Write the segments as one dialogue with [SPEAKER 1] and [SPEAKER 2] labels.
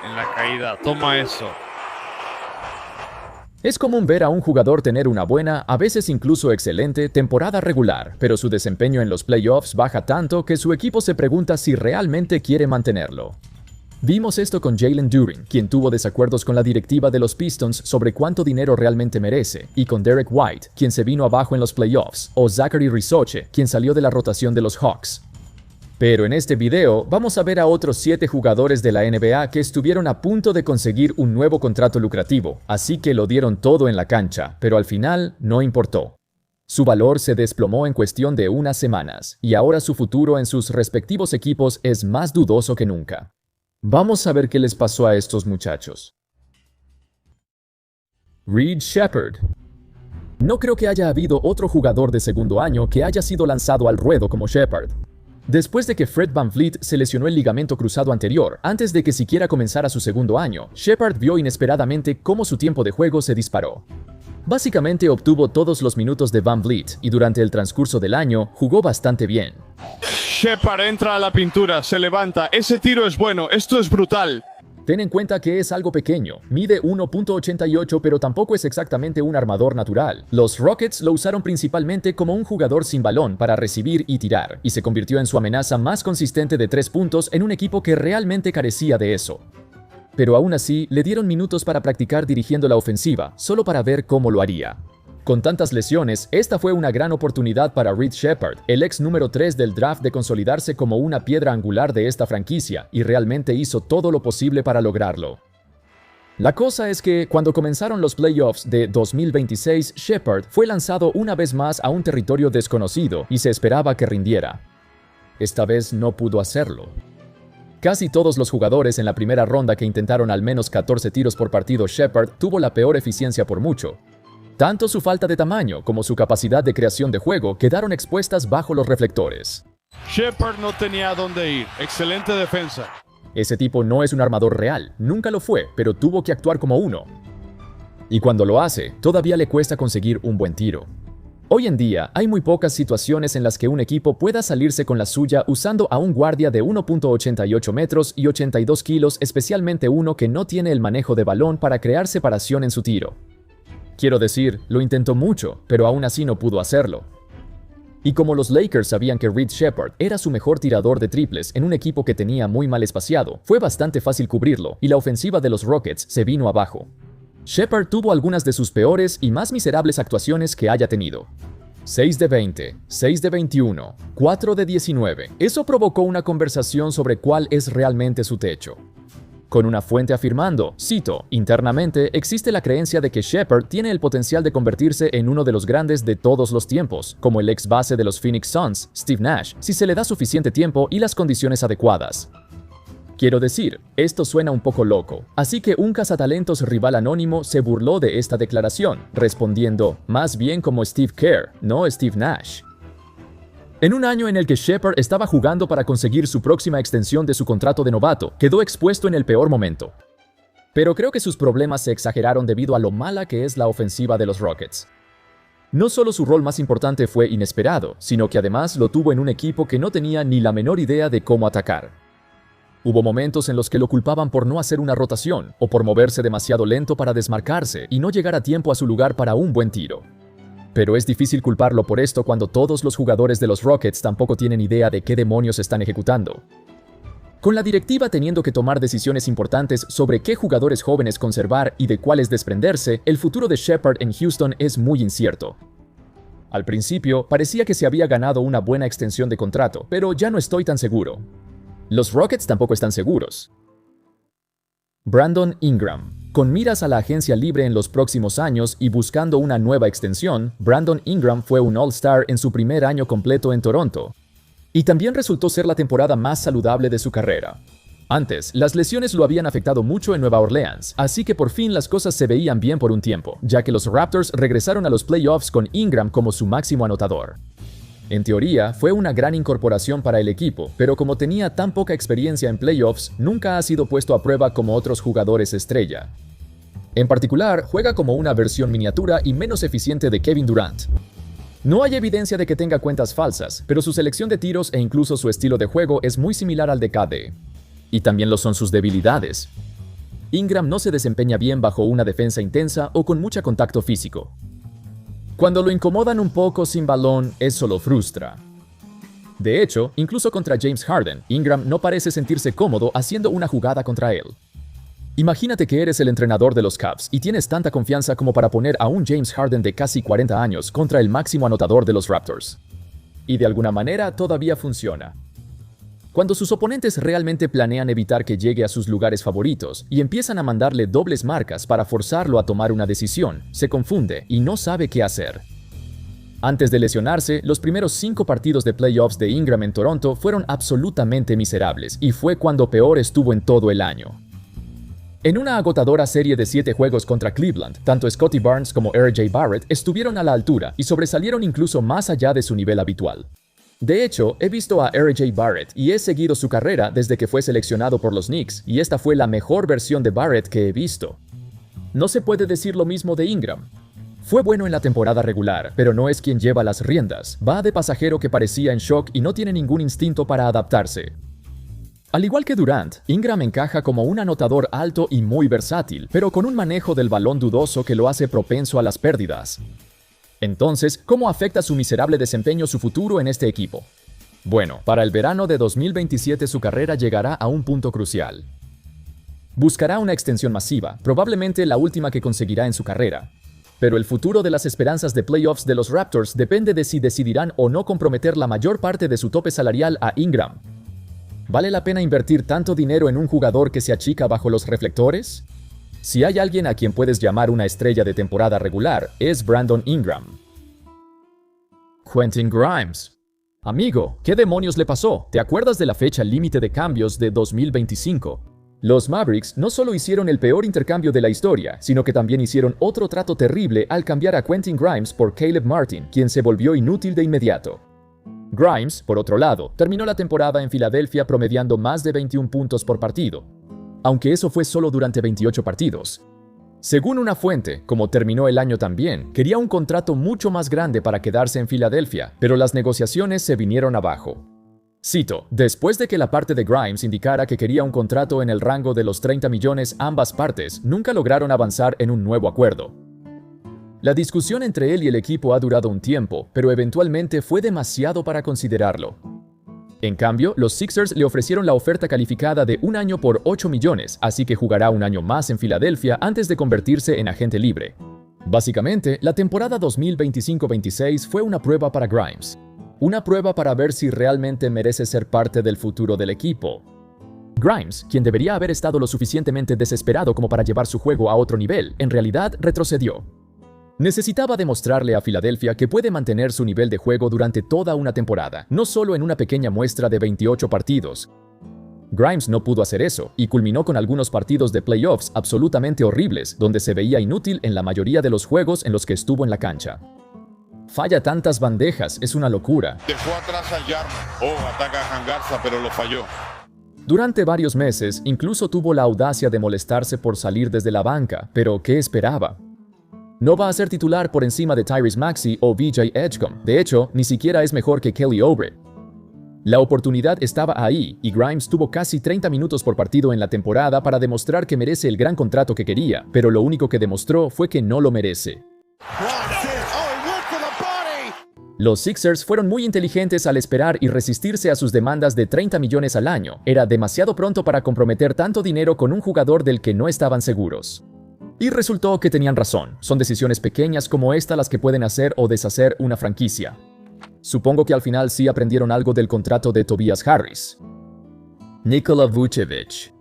[SPEAKER 1] en la caída. Toma eso.
[SPEAKER 2] Es común ver a un jugador tener una buena, a veces incluso excelente, temporada regular, pero su desempeño en los playoffs baja tanto que su equipo se pregunta si realmente quiere mantenerlo. Vimos esto con Jalen Duren, quien tuvo desacuerdos con la directiva de los Pistons sobre cuánto dinero realmente merece, y con Derek White, quien se vino abajo en los playoffs, o Zachary Risoche, quien salió de la rotación de los Hawks. Pero en este video vamos a ver a otros 7 jugadores de la NBA que estuvieron a punto de conseguir un nuevo contrato lucrativo, así que lo dieron todo en la cancha, pero al final no importó. Su valor se desplomó en cuestión de unas semanas, y ahora su futuro en sus respectivos equipos es más dudoso que nunca. Vamos a ver qué les pasó a estos muchachos. Reed Sheppard. No creo que haya habido otro jugador de segundo año que haya sido lanzado al ruedo como Sheppard. Después de que Fred VanVleet se lesionó el ligamento cruzado anterior, antes de que siquiera comenzara su segundo año, Sheppard vio inesperadamente cómo su tiempo de juego se disparó. Básicamente obtuvo todos los minutos de VanVleet y durante el transcurso del año jugó bastante bien.
[SPEAKER 1] Sheppard entra a la pintura, se levanta. Ese tiro es bueno, esto es brutal.
[SPEAKER 2] Ten en cuenta que es algo pequeño, mide 1.88 pero tampoco es exactamente un armador natural. Los Rockets lo usaron principalmente como un jugador sin balón para recibir y tirar, y se convirtió en su amenaza más consistente de 3 puntos en un equipo que realmente carecía de eso. Pero aún así, le dieron minutos para practicar dirigiendo la ofensiva, solo para ver cómo lo haría. Con tantas lesiones, esta fue una gran oportunidad para Reed Sheppard, el ex número 3 del draft, de consolidarse como una piedra angular de esta franquicia, y realmente hizo todo lo posible para lograrlo. La cosa es que, cuando comenzaron los playoffs de 2026, Sheppard fue lanzado una vez más a un territorio desconocido y se esperaba que rindiera. Esta vez no pudo hacerlo. Casi todos los jugadores en la primera ronda que intentaron al menos 14 tiros por partido, Sheppard tuvo la peor eficiencia por mucho. Tanto su falta de tamaño como su capacidad de creación de juego quedaron expuestas bajo los reflectores.
[SPEAKER 1] Sheppard no tenía a dónde ir. Excelente defensa.
[SPEAKER 2] Ese tipo no es un armador real, nunca lo fue, pero tuvo que actuar como uno. Y cuando lo hace, todavía le cuesta conseguir un buen tiro. Hoy en día, hay muy pocas situaciones en las que un equipo pueda salirse con la suya usando a un guardia de 1.88 metros y 82 kilos, especialmente uno que no tiene el manejo de balón para crear separación en su tiro. Quiero decir, lo intentó mucho, pero aún así no pudo hacerlo. Y como los Lakers sabían que Reed Sheppard era su mejor tirador de triples en un equipo que tenía muy mal espaciado, fue bastante fácil cubrirlo, y la ofensiva de los Rockets se vino abajo. Sheppard tuvo algunas de sus peores y más miserables actuaciones que haya tenido. 6 de 20, 6 de 21, 4 de 19. Eso provocó una conversación sobre cuál es realmente su techo. Con una fuente afirmando, cito, internamente existe la creencia de que Sheppard tiene el potencial de convertirse en uno de los grandes de todos los tiempos, como el ex base de los Phoenix Suns, Steve Nash, si se le da suficiente tiempo y las condiciones adecuadas. Quiero decir, esto suena un poco loco, así que un cazatalentos rival anónimo se burló de esta declaración, respondiendo, más bien como Steve Kerr, no Steve Nash. En un año en el que Sheppard estaba jugando para conseguir su próxima extensión de su contrato de novato, quedó expuesto en el peor momento. Pero creo que sus problemas se exageraron debido a lo mala que es la ofensiva de los Rockets. No solo su rol más importante fue inesperado, sino que además lo tuvo en un equipo que no tenía ni la menor idea de cómo atacar. Hubo momentos en los que lo culpaban por no hacer una rotación, o por moverse demasiado lento para desmarcarse y no llegar a tiempo a su lugar para un buen tiro. Pero es difícil culparlo por esto cuando todos los jugadores de los Rockets tampoco tienen idea de qué demonios están ejecutando. Con la directiva teniendo que tomar decisiones importantes sobre qué jugadores jóvenes conservar y de cuáles desprenderse, el futuro de Sheppard en Houston es muy incierto. Al principio, parecía que se había ganado una buena extensión de contrato, pero ya no estoy tan seguro. Los Rockets tampoco están seguros. Brandon Ingram. Con miras a la agencia libre en los próximos años y buscando una nueva extensión, Brandon Ingram fue un All-Star en su primer año completo en Toronto. Y también resultó ser la temporada más saludable de su carrera. Antes, las lesiones lo habían afectado mucho en Nueva Orleans, así que por fin las cosas se veían bien por un tiempo, ya que los Raptors regresaron a los playoffs con Ingram como su máximo anotador. En teoría, fue una gran incorporación para el equipo, pero como tenía tan poca experiencia en playoffs, nunca ha sido puesto a prueba como otros jugadores estrella. En particular, juega como una versión miniatura y menos eficiente de Kevin Durant. No hay evidencia de que tenga cuentas falsas, pero su selección de tiros e incluso su estilo de juego es muy similar al de KD. Y también lo son sus debilidades. Ingram no se desempeña bien bajo una defensa intensa o con mucho contacto físico. Cuando lo incomodan un poco sin balón, eso lo frustra. De hecho, incluso contra James Harden, Ingram no parece sentirse cómodo haciendo una jugada contra él. Imagínate que eres el entrenador de los Cavs y tienes tanta confianza como para poner a un James Harden de casi 40 años contra el máximo anotador de los Raptors. Y de alguna manera todavía funciona. Cuando sus oponentes realmente planean evitar que llegue a sus lugares favoritos y empiezan a mandarle dobles marcas para forzarlo a tomar una decisión, se confunde y no sabe qué hacer. Antes de lesionarse, los primeros 5 partidos de playoffs de Ingram en Toronto fueron absolutamente miserables y fue cuando peor estuvo en todo el año. En una agotadora serie de 7 juegos contra Cleveland, tanto Scottie Barnes como R.J. Barrett estuvieron a la altura y sobresalieron incluso más allá de su nivel habitual. De hecho, he visto a R.J. Barrett y he seguido su carrera desde que fue seleccionado por los Knicks, y esta fue la mejor versión de Barrett que he visto. No se puede decir lo mismo de Ingram. Fue bueno en la temporada regular, pero no es quien lleva las riendas. Va de pasajero que parecía en shock y no tiene ningún instinto para adaptarse. Al igual que Durant, Ingram encaja como un anotador alto y muy versátil, pero con un manejo del balón dudoso que lo hace propenso a las pérdidas. Entonces, ¿cómo afecta su miserable desempeño su futuro en este equipo? Bueno, para el verano de 2027 su carrera llegará a un punto crucial. Buscará una extensión masiva, probablemente la última que conseguirá en su carrera. Pero el futuro de las esperanzas de playoffs de los Raptors depende de si decidirán o no comprometer la mayor parte de su tope salarial a Ingram. ¿Vale la pena invertir tanto dinero en un jugador que se achica bajo los reflectores? Si hay alguien a quien puedes llamar una estrella de temporada regular, es Brandon Ingram. Quentin Grimes. Amigo, ¿qué demonios le pasó? ¿Te acuerdas de la fecha límite de cambios de 2025? Los Mavericks no solo hicieron el peor intercambio de la historia, sino que también hicieron otro trato terrible al cambiar a Quentin Grimes por Caleb Martin, quien se volvió inútil de inmediato. Grimes, por otro lado, terminó la temporada en Filadelfia promediando más de 21 puntos por partido, aunque eso fue solo durante 28 partidos. Según una fuente, como terminó el año también, quería un contrato mucho más grande para quedarse en Filadelfia, pero las negociaciones se vinieron abajo. Cito, después de que la parte de Grimes indicara que quería un contrato en el rango de los 30 millones, ambas partes nunca lograron avanzar en un nuevo acuerdo. La discusión entre él y el equipo ha durado un tiempo, pero eventualmente fue demasiado para considerarlo. En cambio, los Sixers le ofrecieron la oferta calificada de 1 año por 8 millones, así que jugará 1 año más en Filadelfia antes de convertirse en agente libre. Básicamente, la temporada 2025-26 fue una prueba para Grimes. Una prueba para ver si realmente merece ser parte del futuro del equipo. Grimes, quien debería haber estado lo suficientemente desesperado como para llevar su juego a otro nivel, en realidad retrocedió. Necesitaba demostrarle a Filadelfia que puede mantener su nivel de juego durante toda una temporada, no solo en una pequeña muestra de 28 partidos. Grimes no pudo hacer eso, y culminó con algunos partidos de playoffs absolutamente horribles, donde se veía inútil en la mayoría de los juegos en los que estuvo en la cancha. Falla tantas bandejas, es una locura.
[SPEAKER 1] Dejó atrás a Yarmo. Ataca a Hangarza, pero lo falló.
[SPEAKER 2] Durante varios meses, incluso tuvo la audacia de molestarse por salir desde la banca, pero ¿qué esperaba? No va a ser titular por encima de Tyrese Maxey o VJ Edgecombe. De hecho, ni siquiera es mejor que Kelly Oubre. La oportunidad estaba ahí, y Grimes tuvo casi 30 minutos por partido en la temporada para demostrar que merece el gran contrato que quería, pero lo único que demostró fue que no lo merece. Los Sixers fueron muy inteligentes al esperar y resistirse a sus demandas de 30 millones al año. Era demasiado pronto para comprometer tanto dinero con un jugador del que no estaban seguros. Y resultó que tenían razón. Son decisiones pequeñas como esta las que pueden hacer o deshacer una franquicia. Supongo que al final sí aprendieron algo del contrato de Tobias Harris. Nikola Vucevic.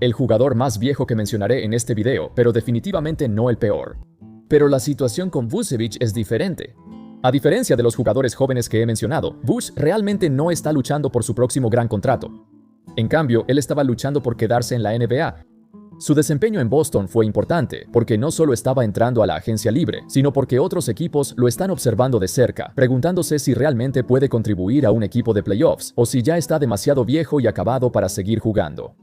[SPEAKER 2] El jugador más viejo que mencionaré en este video, pero definitivamente no el peor. Pero la situación con Vucevic es diferente. A diferencia de los jugadores jóvenes que he mencionado, Vuce realmente no está luchando por su próximo gran contrato. En cambio, él estaba luchando por quedarse en la NBA. Su desempeño en Boston fue importante, porque no solo estaba entrando a la agencia libre, sino porque otros equipos lo están observando de cerca, preguntándose si realmente puede contribuir a un equipo de playoffs, o si ya está demasiado viejo y acabado para seguir jugando.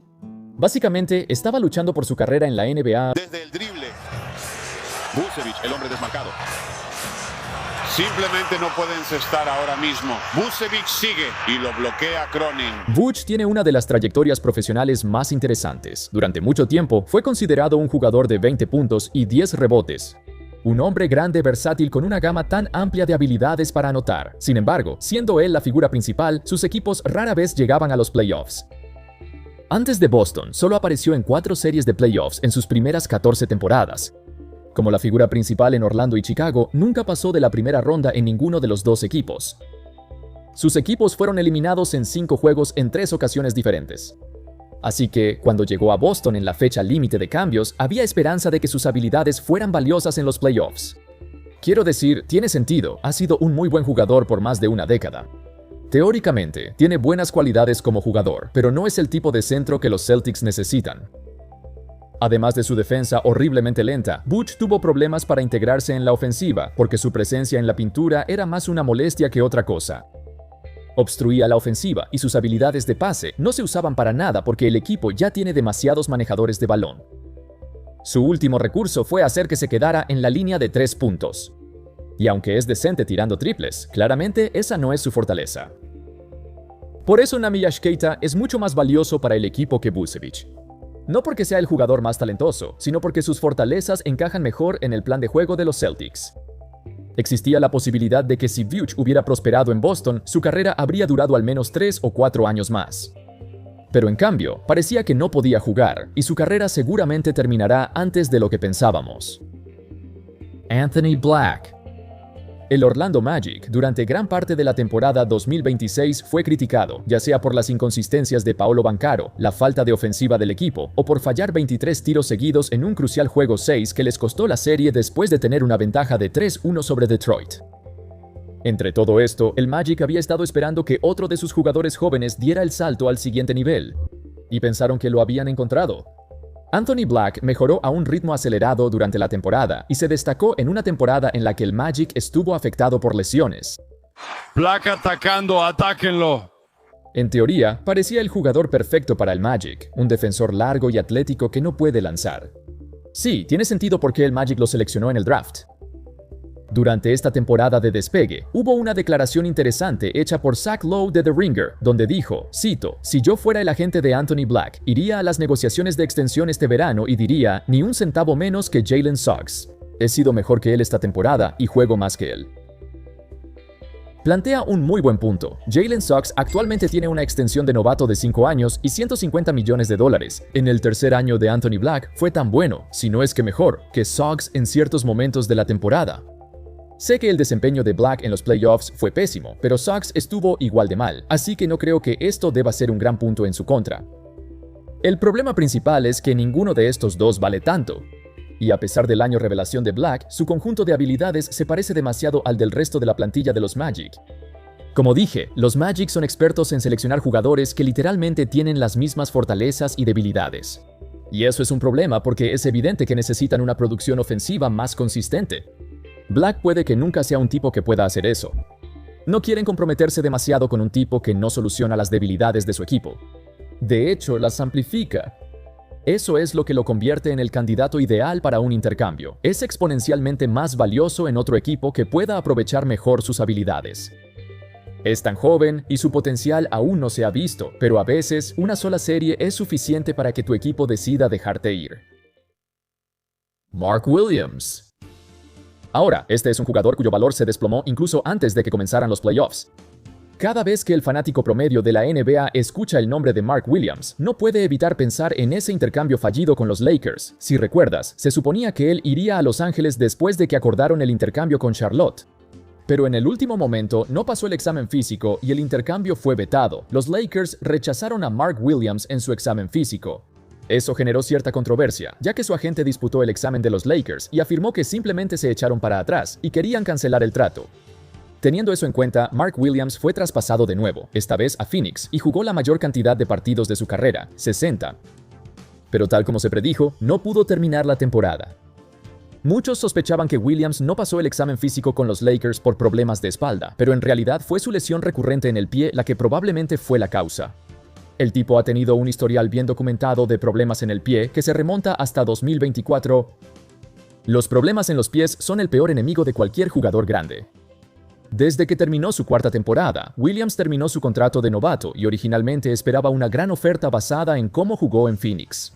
[SPEAKER 2] Básicamente, estaba luchando por su carrera en la NBA.
[SPEAKER 1] Desde el drible. Vucevic, el hombre desmarcado.
[SPEAKER 3] Simplemente no puede encestar ahora mismo. Vucevic sigue y lo bloquea Cronin.
[SPEAKER 2] Vooch tiene una de las trayectorias profesionales más interesantes. Durante mucho tiempo fue considerado un jugador de 20 puntos y 10 rebotes. Un hombre grande versátil con una gama tan amplia de habilidades para anotar. Sin embargo, siendo él la figura principal, sus equipos rara vez llegaban a los playoffs. Antes de Boston, solo apareció en 4 series de playoffs en sus primeras 14 temporadas. Como la figura principal en Orlando y Chicago, nunca pasó de la primera ronda en ninguno de los dos equipos. Sus equipos fueron eliminados en 5 juegos en 3 ocasiones diferentes. Así que, cuando llegó a Boston en la fecha límite de cambios, había esperanza de que sus habilidades fueran valiosas en los playoffs. Quiero decir, tiene sentido, ha sido un muy buen jugador por más de una década. Teóricamente, tiene buenas cualidades como jugador, pero no es el tipo de centro que los Celtics necesitan. Además de su defensa horriblemente lenta, Vooch tuvo problemas para integrarse en la ofensiva, porque su presencia en la pintura era más una molestia que otra cosa. Obstruía la ofensiva y sus habilidades de pase no se usaban para nada porque el equipo ya tiene demasiados manejadores de balón. Su último recurso fue hacer que se quedara en la línea de 3 puntos. Y aunque es decente tirando triples, claramente esa no es su fortaleza. Por eso Neemias Queta es mucho más valioso para el equipo que Vucevic. No porque sea el jugador más talentoso, sino porque sus fortalezas encajan mejor en el plan de juego de los Celtics. Existía la posibilidad de que si Vooch hubiera prosperado en Boston, su carrera habría durado al menos 3 o 4 años más. Pero en cambio, parecía que no podía jugar, y su carrera seguramente terminará antes de lo que pensábamos. Anthony Black. El Orlando Magic, durante gran parte de la temporada 2026, fue criticado, ya sea por las inconsistencias de Paolo Banchero, la falta de ofensiva del equipo, o por fallar 23 tiros seguidos en un crucial juego 6 que les costó la serie después de tener una ventaja de 3-1 sobre Detroit. Entre todo esto, el Magic había estado esperando que otro de sus jugadores jóvenes diera el salto al siguiente nivel, y pensaron que lo habían encontrado. Anthony Black mejoró a un ritmo acelerado durante la temporada y se destacó en una temporada en la que el Magic estuvo afectado por lesiones.
[SPEAKER 1] Black atacando, atáquenlo.
[SPEAKER 2] En teoría, parecía el jugador perfecto para el Magic, un defensor largo y atlético que no puede lanzar. Sí, tiene sentido por qué el Magic lo seleccionó en el draft. Durante esta temporada de despegue, hubo una declaración interesante hecha por Zach Lowe de The Ringer, donde dijo, cito, «Si yo fuera el agente de Anthony Black, iría a las negociaciones de extensión este verano y diría, ni un centavo menos que Jalen Suggs. He sido mejor que él esta temporada y juego más que él». Plantea un muy buen punto. Jalen Suggs actualmente tiene una extensión de novato de 5 años y $150 millones. En el tercer año de Anthony Black fue tan bueno, si no es que mejor, que Suggs en ciertos momentos de la temporada. Sé que el desempeño de Black en los playoffs fue pésimo, pero Suggs estuvo igual de mal, así que no creo que esto deba ser un gran punto en su contra. El problema principal es que ninguno de estos dos vale tanto. Y a pesar del año revelación de Black, su conjunto de habilidades se parece demasiado al del resto de la plantilla de los Magic. Como dije, los Magic son expertos en seleccionar jugadores que literalmente tienen las mismas fortalezas y debilidades. Y eso es un problema porque es evidente que necesitan una producción ofensiva más consistente. Black puede que nunca sea un tipo que pueda hacer eso. No quieren comprometerse demasiado con un tipo que no soluciona las debilidades de su equipo. De hecho, las amplifica. Eso es lo que lo convierte en el candidato ideal para un intercambio. Es exponencialmente más valioso en otro equipo que pueda aprovechar mejor sus habilidades. Es tan joven y su potencial aún no se ha visto, pero a veces una sola serie es suficiente para que tu equipo decida dejarte ir. Mark Williams. Ahora, este es un jugador cuyo valor se desplomó incluso antes de que comenzaran los playoffs. Cada vez que el fanático promedio de la NBA escucha el nombre de Mark Williams, no puede evitar pensar en ese intercambio fallido con los Lakers. Si recuerdas, se suponía que él iría a Los Ángeles después de que acordaron el intercambio con Charlotte. Pero en el último momento no pasó el examen físico y el intercambio fue vetado. Los Lakers rechazaron a Mark Williams en su examen físico. Eso generó cierta controversia, ya que su agente disputó el examen de los Lakers y afirmó que simplemente se echaron para atrás y querían cancelar el trato. Teniendo eso en cuenta, Mark Williams fue traspasado de nuevo, esta vez a Phoenix, y jugó la mayor cantidad de partidos de su carrera, 60. Pero tal como se predijo, no pudo terminar la temporada. Muchos sospechaban que Williams no pasó el examen físico con los Lakers por problemas de espalda, pero en realidad fue su lesión recurrente en el pie la que probablemente fue la causa. El tipo ha tenido un historial bien documentado de problemas en el pie que se remonta hasta 2024. Los problemas en los pies son el peor enemigo de cualquier jugador grande. Desde que terminó su cuarta temporada, Williams terminó su contrato de novato y originalmente esperaba una gran oferta basada en cómo jugó en Phoenix.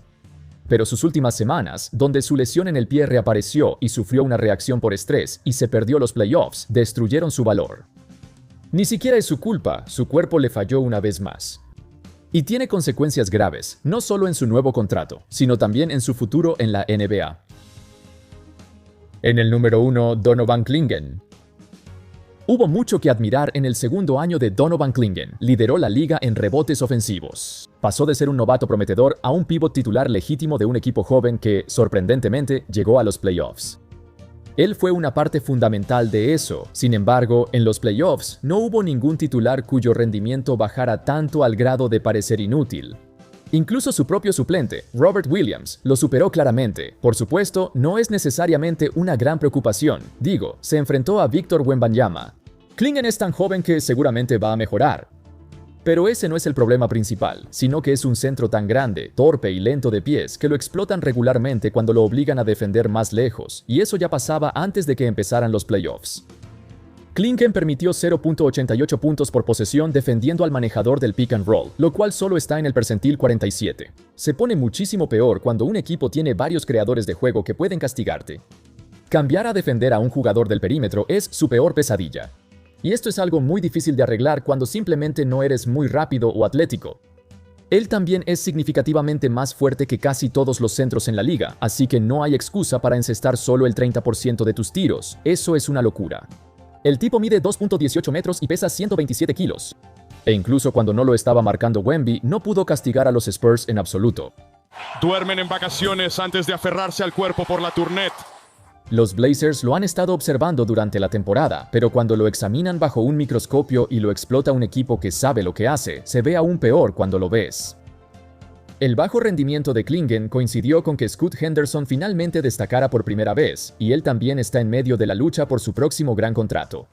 [SPEAKER 2] Pero sus últimas semanas, donde su lesión en el pie reapareció y sufrió una reacción por estrés y se perdió los playoffs, destruyeron su valor. Ni siquiera es su culpa, su cuerpo le falló una vez más. Y tiene consecuencias graves, no solo en su nuevo contrato, sino también en su futuro en la NBA. En el número 1, Donovan Clingan. Hubo mucho que admirar en el segundo año de Donovan Clingan. Lideró la liga en rebotes ofensivos. Pasó de ser un novato prometedor a un pívot titular legítimo de un equipo joven que, sorprendentemente, llegó a los playoffs. Él fue una parte fundamental de eso. Sin embargo, en los playoffs no hubo ningún titular cuyo rendimiento bajara tanto al grado de parecer inútil. Incluso su propio suplente, Robert Williams, lo superó claramente. Por supuesto, no es necesariamente una gran preocupación. Digo, se enfrentó a Victor Wembanyama. Clingan es tan joven que seguramente va a mejorar. Pero ese no es el problema principal, sino que es un centro tan grande, torpe y lento de pies que lo explotan regularmente cuando lo obligan a defender más lejos, y eso ya pasaba antes de que empezaran los playoffs. Clingan permitió 0.88 puntos por posesión defendiendo al manejador del pick and roll, lo cual solo está en el percentil 47. Se pone muchísimo peor cuando un equipo tiene varios creadores de juego que pueden castigarte. Cambiar a defender a un jugador del perímetro es su peor pesadilla. Y esto es algo muy difícil de arreglar cuando simplemente no eres muy rápido o atlético. Él también es significativamente más fuerte que casi todos los centros en la liga, así que no hay excusa para encestar solo el 30% de tus tiros. Eso es una locura. El tipo mide 2.18 metros y pesa 127 kilos. E incluso cuando no lo estaba marcando Wemby, no pudo castigar a los Spurs en absoluto.
[SPEAKER 1] Duermen en vacaciones antes de aferrarse al cuerpo por la tournette.
[SPEAKER 2] Los Blazers lo han estado observando durante la temporada, pero cuando lo examinan bajo un microscopio y lo explota un equipo que sabe lo que hace, se ve aún peor cuando lo ves. El bajo rendimiento de Clingan coincidió con que Scoot Henderson finalmente destacara por primera vez, y él también está en medio de la lucha por su próximo gran contrato.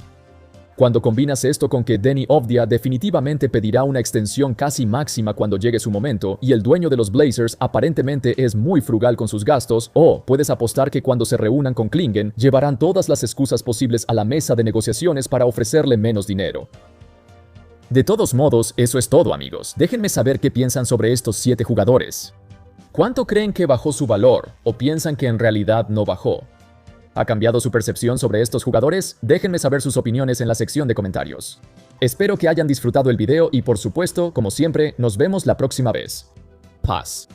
[SPEAKER 2] Cuando combinas esto con que Deni Avdija definitivamente pedirá una extensión casi máxima cuando llegue su momento, y el dueño de los Blazers aparentemente es muy frugal con sus gastos, puedes apostar que cuando se reúnan con Clingan, llevarán todas las excusas posibles a la mesa de negociaciones para ofrecerle menos dinero. De todos modos, eso es todo, amigos. Déjenme saber qué piensan sobre estos 7 jugadores. ¿Cuánto creen que bajó su valor o piensan que en realidad no bajó? ¿Ha cambiado su percepción sobre estos jugadores? Déjenme saber sus opiniones en la sección de comentarios. Espero que hayan disfrutado el video y por supuesto, como siempre, nos vemos la próxima vez. Paz.